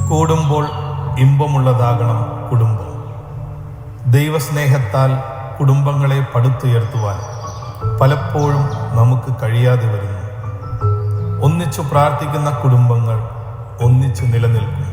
കൂടുമ്പോൾ ഇമ്പമുള്ളതാകണം കുടുംബം. ദൈവസ്നേഹത്താൽ കുടുംബങ്ങളെ പടുത്തുയർത്തുവാൻ പലപ്പോഴും നമുക്ക് കഴിയാതെ വരുന്നു. ഒന്നിച്ചു പ്രാർത്ഥിക്കുന്ന കുടുംബങ്ങൾ ഒന്നിച്ചു നിലനിൽക്കും.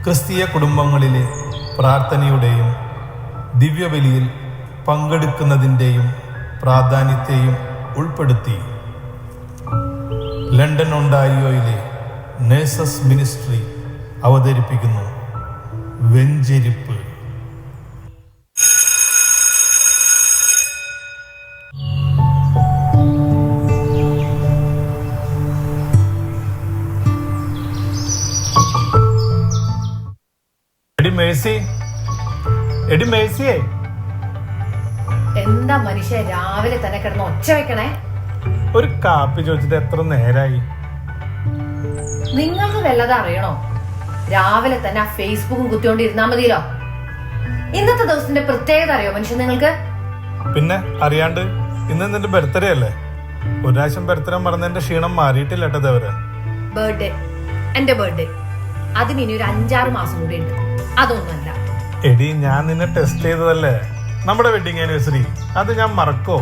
ക്രിസ്തീയ കുടുംബങ്ങളിലെ പ്രാർത്ഥനയുടെയും ദിവ്യബലിയിൽ പങ്കെടുക്കുന്നതിൻ്റെയും പ്രാധാന്യത്തെയും ഉൾപ്പെടുത്തി ലണ്ടൻ ഒണ്ടാരിയോയിലെ നേഴ്സസ് മിനിസ്ട്രി അവതരിപ്പിക്കുന്നു വെഞ്ചരിപ്പ്. എന്താ മനുഷ്യ രാവിലെ തന്നെ കിടന്ന് ഒച്ച വെക്കണേ? ഒരു കാപ്പി ചോദിച്ചിട്ട് എത്ര നേരായി? നിങ്ങൾക്ക് വല്ലതും അറിയണോ? രാവിലെ തന്നെ ആ ഫേസ്ബുക്കും കുത്തിക്കൊണ്ടിരുന്നാ മതിയല്ലോ. ഇന്നത്തെ ദിവസത്തിന്റെ പ്രത്യേകത അറിയോ മനുഷ്യൻ നിങ്ങൾക്ക്? പിന്നെ അറിയാണ്ട്. ഇന്ന് നിന്റെ ബർത്ത്ഡേ അല്ലേ? ഒരു പ്രാവശ്യം ബർത്ത്ഡേ മറന്നതിന്റെ ക്ഷീണം മാറിയിട്ടില്ല കേട്ടത് അവര്. ബർത്ത്ഡേ, എന്റെ ബർത്ത്ഡേ, അതിന് ഇനി ഒരു 5-6 മാസം കൂടി ഉണ്ട്. അതൊന്നുമല്ല എടി, ഞാൻ നിന്നെ ടെസ്റ്റ് ചെയ്തതല്ലേ നമ്മുടെ വെഡിങ് ആനിവേഴ്സറി. അത് ഞാൻ മറക്കോ?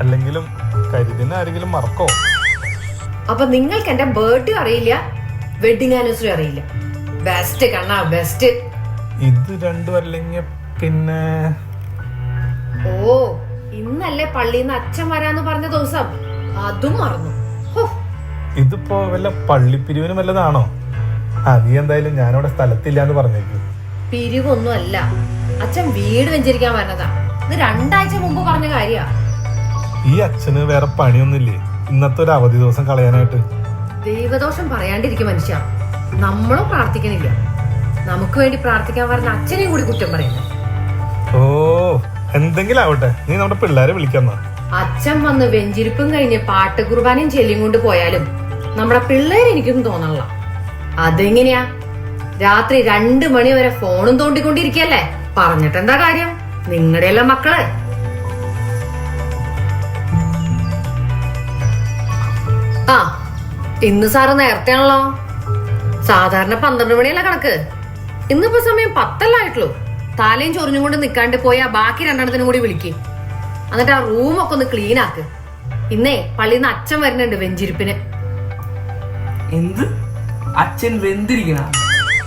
അല്ലെങ്കിലും കരുതിന് ആരെങ്കിലും മറക്കോ? അപ്പൊ നിങ്ങൾക്ക് എന്റെ ബർത്ത്ഡേ അറിയില്ല, വെഡിങ് ആനിവേഴ്സറി അറിയില്ല. ബെസ്റ്റ് കണ്ണാ, ബെസ്റ്റ്. ഇത് രണ്ടും അല്ലെങ്കിൽ പിന്നെ ഓ, ഇന്നല്ലേ പള്ളിന്ന് അച്ഛൻ വരാന്ന് പറഞ്ഞ ദിവസം, അതും മറന്നു. ഇതിപ്പോ വല്ല പള്ളിപ്പിരിവിനും വല്ലതാണോ? നീ എന്തായാലും ഞാനവിടെ സ്ഥലത്തില്ലാന്ന് പറഞ്ഞേക്കും. പിരിവൊന്നും അല്ല, അച്ഛൻ വീട് വെഞ്ചരിക്കാൻ വരണതാ. ഇത് 2 ആഴ്ച മുമ്പ് പറഞ്ഞ കാര്യാ. ഈ അച്ഛന് വേറെ പണിയൊന്നുമില്ലേ ഇന്നത്തെ ഒരു അവധി ദിവസം കളയാനായിട്ട്? ദൈവദോഷം പറയാണ്ടിരിക്കും മനുഷ്യ. നമ്മളും പ്രാർത്ഥിക്കണില്ല. നമുക്ക് വേണ്ടി പ്രാർത്ഥിക്കാൻ പറഞ്ഞ അച്ഛനെയും കൂടി കുറ്റം പറയുന്നു. ഓ, എന്തെങ്കിലും ആവട്ടെ, നീ നമ്മുടെ പിള്ളേരെ വിളിക്കുന്ന. അച്ഛൻ വന്ന് വെഞ്ചിരിപ്പും കഴിഞ്ഞ് പാട്ട് കുർബാനയും ചെല്ലിയും കൊണ്ട് പോയാലും നമ്മുടെ പിള്ളേര് എനിക്കൊന്നും തോന്നണില്ല. അതെങ്ങനെയാ? രാത്രി 2 മണി വരെ ഫോണും തോണ്ടിക്കൊണ്ടിരിക്കല്ലേ? പറഞ്ഞിട്ട് എന്താ കാര്യം? നിങ്ങളുടെ എല്ലാം മക്കള്. ആ, ഇന്ന് സാറ് നേരത്തെ ആണല്ലോ. സാധാരണ 12 മണിയല്ല കണക്ക്. ഇന്നിപ്പോ സമയം 10 ആയിട്ടുള്ളൂ. താലയും ചൊറിഞ്ഞും കൊണ്ട് നിക്കാണ്ട് പോയാ ബാക്കി 2 കൂടി വിളിക്കും. എന്നിട്ട് ആ റൂമൊക്കെ ഒന്ന് ക്ലീൻ ആക്ക്. ഇന്നേ പള്ളിന്ന് അച്ഛൻ വരുന്നുണ്ട് വെഞ്ചിരിപ്പിന്. എന്ത്? അച്ഛൻ വെന്തിരിക്കണ?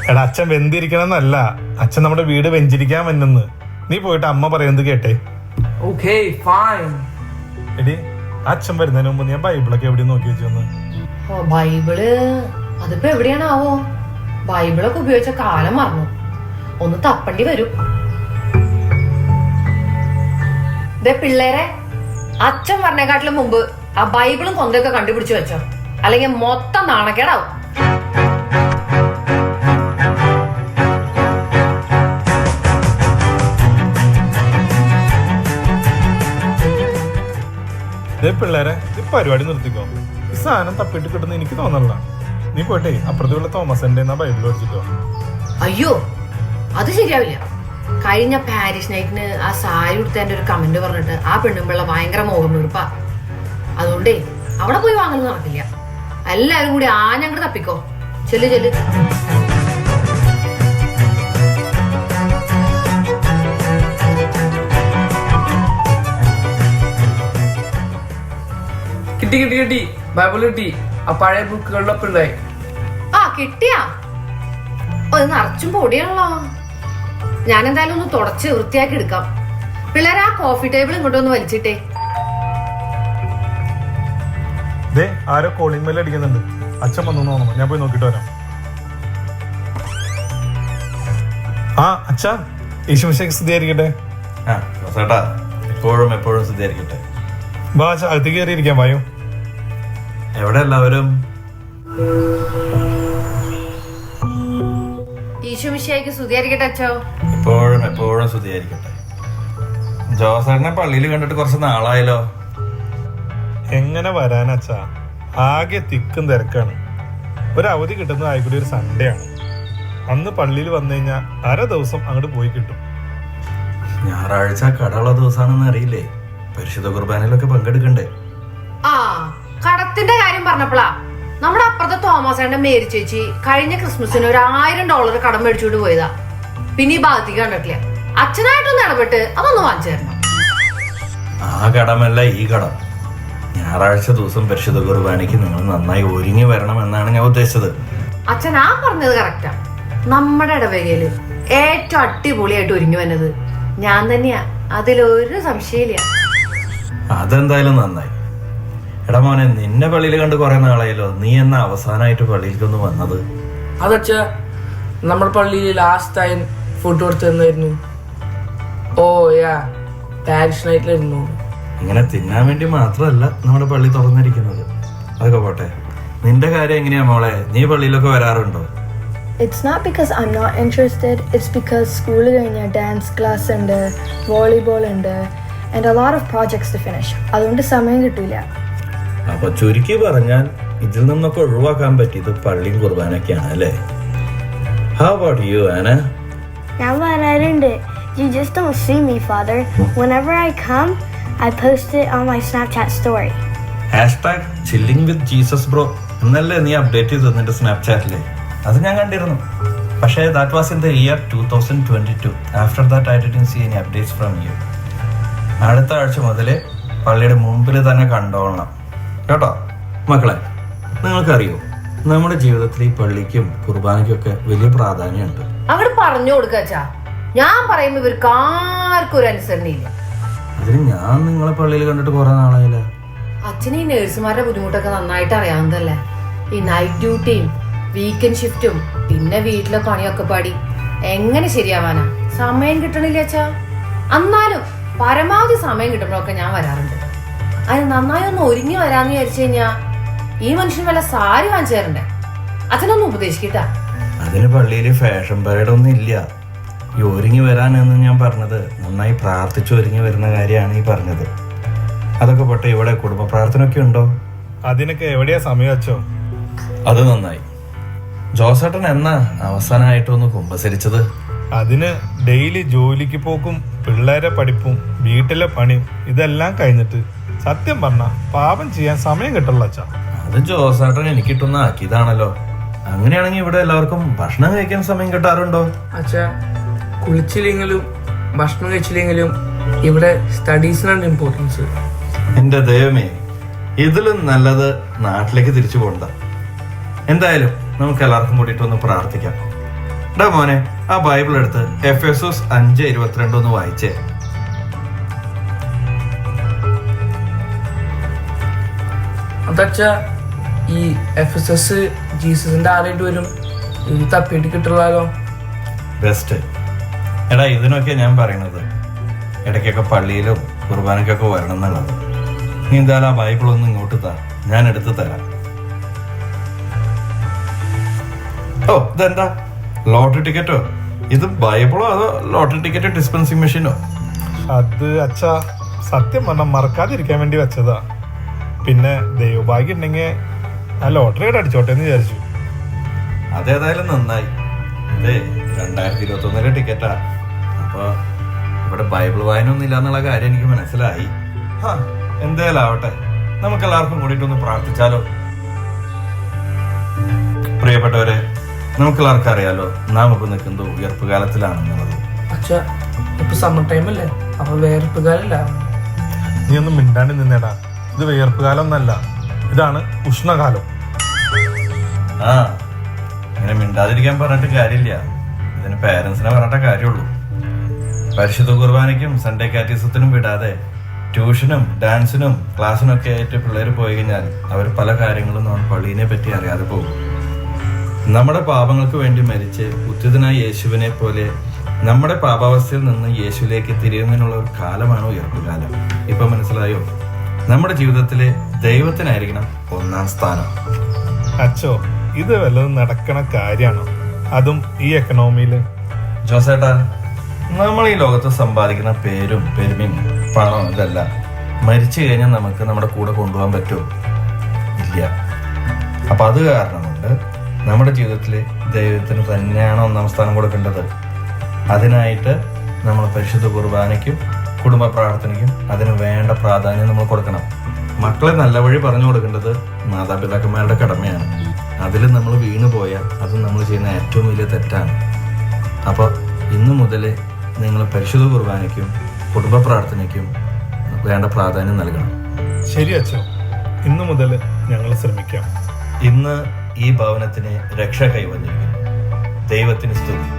എടാ, അച്ഛൻ വെന്തിരിക്കണമെന്നല്ല, അച്ഛൻ നമ്മുടെ വീട് വെഞ്ചിരിക്കാൻ വന്നെന്ന്. നീ പോയിട്ട് അമ്മ പറയുന്നത് കേട്ടെ. Okay, fine. എടി, അച്ഛൻ വരുന്നതിന് മുമ്പ് ഞാൻ ബൈബിളൊക്കെ എവിടെ നോക്കി വെച്ചു? ബൈബിള് അതിപ്പോ എവിടെയാണാവോ? ബൈബിളൊക്കെ ഉപയോഗിച്ച കാലം മറന്നു. ഒന്ന് തപ്പണ്ടി വരും. പിള്ളേരെ, അച്ഛൻ പറഞ്ഞേക്കാട്ടിലും മുമ്പ് ആ ബൈബിളും കൊന്തൊക്കെ കണ്ടുപിടിച്ചു വെച്ചോ, അല്ലെങ്കിൽ മൊത്തം നാണക്കേടാവും. പിള്ളേരെ, ഈ പരിപാടി നിർത്തിക്കോ. ഈ സാധനം തപ്പിട്ട് കിട്ടുന്ന എനിക്ക് തോന്നല്ല. നീ പോയിട്ടേ അപ്പുറത്തുള്ള തോമസിന്റെ ബൈബിൾ പഠിച്ചിട്ടോ. അയ്യോ, അത് ശരിയാവില്ല. കഴിഞ്ഞ പാരീഷ് നൈറ്റിന് ആ സാരി ഉടുത്തതിന്റെ ഒരു കമന്റ് പറഞ്ഞിട്ട് ആ പെണ്ണുമ്പിള്ള ഭയങ്കര മോഹം വീർപ്പാ. അതുകൊണ്ടേ അവിടെ പോയി വാങ്ങുന്നത് നടക്കില്ല. എല്ലാരും കൂടി ആഞ്ഞങ്ങട് തപ്പിക്കോ. ചെല്ലു ചെല്ലു. കിട്ടി കിട്ടി കിട്ടി, ബൈബിൾ കിട്ടി. ആ പഴയ ബുക്കുകളിലൊക്കെ ഉണ്ടായി. ആ, കിട്ടിയാ? അത് നിറച്ചും പൊടിയാണല്ലോ. ഞാൻ എന്തായാലും ഒന്ന് തുടച്ച് വൃത്തിയാക്കി എടുക്കാം. പിള്ളേരെ, ആ കോഫി ടേബിൾ ഇങ്ങോട്ടൊന്ന് വലിച്ചിട്ടേ. ആരോ കോളിംഗ് ബെൽ അടിക്കുന്നുണ്ട്. അച്ഛൻ വന്നു തോന്നുന്നു. ഞാൻ പോയി നോക്കിട്ട് വരാം. ആ അച്ഛാ, ഈശോമിശിഹായ്ക്ക് സ്തുതിയായിരിക്കട്ടെ. എപ്പോഴും എപ്പോഴും സ്തുതിയായിരിക്കട്ടെ. വാ അച്ഛാ, അകത്തേക്ക് കയറിയിരിക്കാം. വായോ. എവിടെ എല്ലാവരും? ഈശോമിശിഹായ്ക്ക് സ്തുതിയായിരിക്കട്ടെ അച്ഛോ. എപ്പോഴും എപ്പോഴും സ്തുതിയായിരിക്കട്ടെ. ജോസേട്ടനെ പള്ളിയിൽ കണ്ടിട്ട് കുറച്ച് നാളായല്ലോ. എങ്ങനെ വരാനച്ഛാ, ആകെ തിക്കും തിരക്കാണ്. ഒരു അവധി കിട്ടുന്നത് ആയിക്കൂടി ഒരു സൺഡേ ആണ്. അന്ന് പള്ളിയിൽ വന്നു കഴിഞ്ഞാൽ 1/2 ദിവസം അങ്ങോട്ട് പോയി കിട്ടും. ഞായറാഴ്ച കടയുള്ള ദിവസമാണെന്ന് അറിയില്ലേ? പരിശുദ്ധ കുർബാനയിലൊക്കെ പങ്കെടുക്കണ്ടേ? ആ, കടത്തിന്റെ കാര്യം പറഞ്ഞപ്പോഴാ നമ്മുടെ അപ്പുറത്തെ തോമസേന്റെ മേരി ചേച്ചി കഴിഞ്ഞ ക്രിസ്മസിന് $1000 കടം മേടിച്ചുകൊണ്ട് പോയതാ. പിന്നെ ഈ ഭാഗത്തേക്ക് കണ്ടിട്ടില്ല. അച്ഛനായിട്ടൊന്ന് ഇടപെട്ട് അതൊന്ന് വാങ്ങിച്ചു തരണം. ആ കടമല്ല ഈ കടം. ഞായറാഴ്ച ദിവസം പരിശുദ്ധ കുർബാനയ്ക്ക് നിങ്ങൾ നന്നായി ഒരുങ്ങി വരണം എന്നാണ് ഞാൻ ഉദ്ദേശിച്ചത്. അച്ഛൻ ആ പറഞ്ഞത് കറക്റ്റാ. നമ്മുടെ ഇടവകയില് ഏറ്റവും അടിപൊളിയായിട്ട് ഒരുങ്ങി വന്നത് ഞാൻ തന്നെയാ, അതിലൊരു സംശയമില്ല. അതെന്തായാലും നന്നായി. എടാ മോനെ, നിന്നെ പള്ളിയിൽ കണ്ട് കുറെ നാളായല്ലോ. നീ എന്നാ അവസാനമായിട്ട് പള്ളിയിലേക്കൊന്ന് വന്നത്? അതച്ച നമ്മുടെ പള്ളിയിൽ ലാസ്റ്റ് ടൈം ഫുഡ് കൊടുത്തിരുന്നായിരുന്നു. ഓ യാ, പാരിഷ് നൈറ്റിലായിരുന്നു. ഇങ്ങനെ തിന്നാൻ വേണ്ടി മാത്രമല്ല നമ്മുടെ പള്ളി തുറന്നിരിക്കുന്നത്. അതൊക്കെ പോട്ടെ, നിന്റെ കാര്യം എങ്ങനെയാ മോളെ? നീ പള്ളിയിലൊക്കെ വരാറുണ്ടോ? It's not because I'm not interested, it's because school കഴിഞ്ഞ dance class ഉണ്ട്, volleyball ഉണ്ട്, and a lot of projects to finish. അതുകൊണ്ട് സമയം കിട്ടില്ല. അപ്പൊ ചുരുക്കി പറഞ്ഞാൽ ഇതിൽ നിന്നൊക്കെ ഒഴിവാക്കാൻ പറ്റിയത് പള്ളിയും കുർബാനൊക്കെയാണ് അല്ലേ? How about you, Anna? ഞാൻ വരാറുണ്ട്. You just don't see me, Father. Whenever I come, I post it on my Snapchat story. #chilling with Jesus bro എന്നല്ലേ നീ അപ്ഡേറ്റ് ചെയ്തത് നിന്റെ സ്നാപ്ചാറ്റില്? അത് ഞാൻ കണ്ടിരുന്നു. പക്ഷേ that was in the year 2022. After that I didn't see any updates from you. അടുത്ത ആഴ്ച മുതൽ പള്ളിയുടെ മുമ്പിൽ തന്നെ കണ്ടോളണം കേട്ടോ. മക്കളെ, നിങ്ങൾക്കറിയോ നമ്മുടെ ജീവിതത്തിൽ ഈ പള്ളിക്കും കുർബാനയ്ക്കും ഒക്കെ വലിയ പ്രാധാന്യമുണ്ട്. അങ്ങോട്ട് പറഞ്ഞു കൊടുക്കാച്ചാ. ഞാൻ പറയുമ്പോ ഇവർക്ക് ആർക്കും ഒരു അനുസരണയില്ല. അതിന് ഞാൻ നിങ്ങളെ പള്ളിയിൽ കണ്ടിട്ട് കുറെ നാളായില്ല. അച്ഛന് ഈ നേഴ്സുമാരുടെ ബുദ്ധിമുട്ടൊക്കെ നന്നായിട്ട് അറിയാവുന്നതല്ലേ. ഈ നൈറ്റ് ഡ്യൂട്ടിയും വീക്കെൻഡ് ഷിഫ്റ്റും പിന്നെ വീട്ടിലെ പണിയൊക്കെ പാടി എങ്ങനെ ശരിയാവാനാ? സമയം കിട്ടണില്ല അച്ഛാ. എന്നാലും പരമാവധി സമയം കിട്ടുമ്പോഴൊക്കെ ഞാൻ വരാറുണ്ട്. അതിന് നന്നായി ഒന്ന് ഒരുങ്ങി വരാന്ന് വിചാരിച്ചു കഴിഞ്ഞാ ഈ മനുഷ്യന് വല്ല സാരി വാങ്ങിച്ചു തരണ്ടേ? അച്ഛനൊന്ന് ഉപദേശിക്കട്ടാ. അതിന് പള്ളിയിൽ ഫാഷൻ പരേഡ് ഒന്നും ഇല്ല. ഈ ഒരുങ്ങി വരാനെന്ന് ഞാൻ പറഞ്ഞത് നന്നായി പ്രാർത്ഥിച്ച് ഒരുങ്ങി വരുന്ന കാര്യമാണ് ഈ പറഞ്ഞത്. അതൊക്കെ പോട്ടെ, ഇവിടെ കുടുംബ പ്രാർത്ഥന ഒക്കെ ഉണ്ടോ? അതിനൊക്കെ എവിടെയാ സമയം വെച്ചോ? അത് നന്നായി. ജോസേട്ടൻ എന്നാ അവസാനമായിട്ടൊന്ന് കുമ്പസരിച്ചത്? അതിന് ഡെയിലി ജോലിക്ക് പോക്കും പിള്ളേരെ പഠിപ്പും വീട്ടിലെ പണിയും ഇതെല്ലാം കഴിഞ്ഞിട്ട് സത്യം പറഞ്ഞ പാപം ചെയ്യാൻ സമയം കിട്ടുള്ള അച്ഛാ. അത് ജോസേട്ടൻ എനിക്കിട്ടൊന്ന് ആക്കിയതാണല്ലോ. അങ്ങനെയാണെങ്കിൽ ഇവിടെ എല്ലാവർക്കും ഭക്ഷണം കഴിക്കാൻ സമയം കിട്ടാറുണ്ടോ? അച്ഛ, കുളിച്ചില്ലെങ്കിലും ഭക്ഷണം കഴിച്ചില്ലെങ്കിലും ഇവിടെ സ്റ്റഡീസിനാണ് ഇമ്പോർട്ടൻസ്. എന്റെ ദൈവമേ, ഇതിലും നല്ലത് നാട്ടിലേക്ക് തിരിച്ചു പോകണ്ട. എന്തായാലും നമുക്ക് എല്ലാവർക്കും കൂടിയിട്ട് ഒന്ന് പ്രാർത്ഥിക്കാം. ഡാ മോനെ, ആ ബൈബിൾ എടുത്ത് എഫെസോസ് 5:22 ഒന്ന് വായിച്ചേ. അതച്ച ഈ എഫെസസ് ജീസസിന്റെ ആരായിട്ട് വരും? ഇത് തപ്പിയിട്ട് കിട്ടുള്ളാലോ. ബെസ്റ്റ്. എടാ, ഇതിനൊക്കെ ഞാൻ പറയണത് ഇടയ്ക്കൊക്കെ പള്ളിയിലും കുർബാനക്കൊക്കെ വരണം എന്നുള്ളത്. നീ എന്തായാലും ആ ബൈബിൾ ഒന്ന് ഇങ്ങോട്ട് താ, ഞാൻ എടുത്ത് തരാം. ഓ, ഇതെന്താ ലോട്ടറി ടിക്കറ്റോ? ഇത് ബൈബിളോ അതോ ലോട്ടറി ടിക്കറ്റ് ഡിസ്പെൻസിങ് മെഷീനോ? അത് അച്ഛാ സത്യം പറഞ്ഞാൽ മറക്കാതിരിക്കാൻ വേണ്ടി വെച്ചതാ. പിന്നെ ദൈവഭാഗ്യം ഉണ്ടെങ്കിൽ ആ ലോട്ടറി അടിച്ചോട്ടെ എന്ന് വിചാരിച്ചു. അതേതായാലും നന്നായി. ഇതേ 2021 ടിക്കറ്റാ. അപ്പൊ ഇവിടെ ബൈബിൾ വായന ഒന്നും ഇല്ല എന്നുള്ള കാര്യം എനിക്ക് മനസ്സിലായി. എന്തായാലും ആവട്ടെ, നമുക്ക് എല്ലാവർക്കും കൂടിയിട്ടൊന്ന് പ്രാർത്ഥിച്ചാലോ? പ്രിയപ്പെട്ടവരെ, നമുക്കെല്ലാവർക്കും അറിയാലോ നാം ഇപ്പൊ നിൽക്കുന്നത് ഉയർപ്പ് കാലത്തിലാണെന്നുള്ളത്. അച്ഛ, ഇപ്പൊ സമ്മർ ടൈം അല്ലേ, അപ്പൊ വേർപ്പ് കാലല്ല. നീ ഒന്നും മിണ്ടാണ്ട് നിന്നേടാ. ഇത് വിയർപ്പ് കാലം ഒന്നല്ല, ഇതാണ് ഉഷ്ണകാലം. ആ, ഇങ്ങനെ മിണ്ടാതിരിക്കാൻ പറഞ്ഞിട്ട് കാര്യമില്ല. ഇതിന് പേരൻസിനെ പറഞ്ഞിട്ടേ കാര്യമുള്ളൂ. പരിശുദ്ധ കുർബാനയ്ക്കും സൺഡേ കാറ്റീസത്തിനും വിടാതെ ട്യൂഷനും ഡാൻസിനും ക്ലാസ്സിനും ഒക്കെ ആയിട്ട് പിള്ളേർ പോയി കഴിഞ്ഞാൽ അവർ പല കാര്യങ്ങളും നമ്മൾ പള്ളിനെ പറ്റി അറിയാതെ പോകും. നമ്മുടെ പാപങ്ങൾക്ക് വേണ്ടി മരിച്ച് ഉത്തിതനായ യേശുവിനെ പോലെ നമ്മുടെ പാപാവസ്ഥയിൽ നിന്ന് യേശുവിലേക്ക് തിരിയുന്നതിനുള്ള ഒരു കാലമാണ് ഉയർപ്പുകാലം. ഇപ്പൊ മനസ്സിലായോ? നമ്മുടെ ജീവിതത്തിലെ ദൈവത്തിനായിരിക്കണം ഒന്നാം സ്ഥാനം. അച്ഛോ, ഇത് വല്ലതും നടക്കണ കാര്യമാണോ? അതും ഈ എക്കണോമിയില്? ജോസേട്ടാ, നമ്മൾ ഈ ലോകത്ത് സമ്പാദിക്കുന്ന പേരും പെരുമയും പണവും ഇതല്ല മരിച്ചു കഴിഞ്ഞാൽ നമുക്ക് നമ്മുടെ കൂടെ കൊണ്ടുപോകാൻ പറ്റുമോ? ഇല്ല. അപ്പൊ അത് കാരണം കൊണ്ട് നമ്മുടെ ജീവിതത്തിൽ ദൈവത്തിന് തന്നെയാണ് ഒന്നാം സ്ഥാനം കൊടുക്കേണ്ടത്. അതിനായിട്ട് നമ്മൾ പരിശുദ്ധ കുർബാനയ്ക്കും കുടുംബ പ്രാർത്ഥനയ്ക്കും അതിന് വേണ്ട പ്രാധാന്യം നമ്മൾ കൊടുക്കണം. മക്കളെ നല്ല വഴി പറഞ്ഞു കൊടുക്കേണ്ടത് മാതാപിതാക്കന്മാരുടെ കടമയാണ്. അതിൽ നമ്മൾ വീണു പോയാൽ അത് നമ്മൾ ചെയ്യുന്ന ഏറ്റവും വലിയ തെറ്റാണ്. അപ്പോൾ ഇന്നു മുതൽ നിങ്ങൾ പരിശുദ്ധ കുർബാനയ്ക്കും കുടുംബ പ്രാർത്ഥനയ്ക്കും വേണ്ട പ്രാധാന്യം നൽകണം. ശരി അച്ഛോ, ഇന്നു മുതൽ ഞങ്ങൾ ശ്രമിക്കാം. ഇന്ന് ഈ ഭവനത്തിന് രക്ഷ കൈവന്നിരിക്കുന്നു. ദൈവത്തിന് സ്തുതി.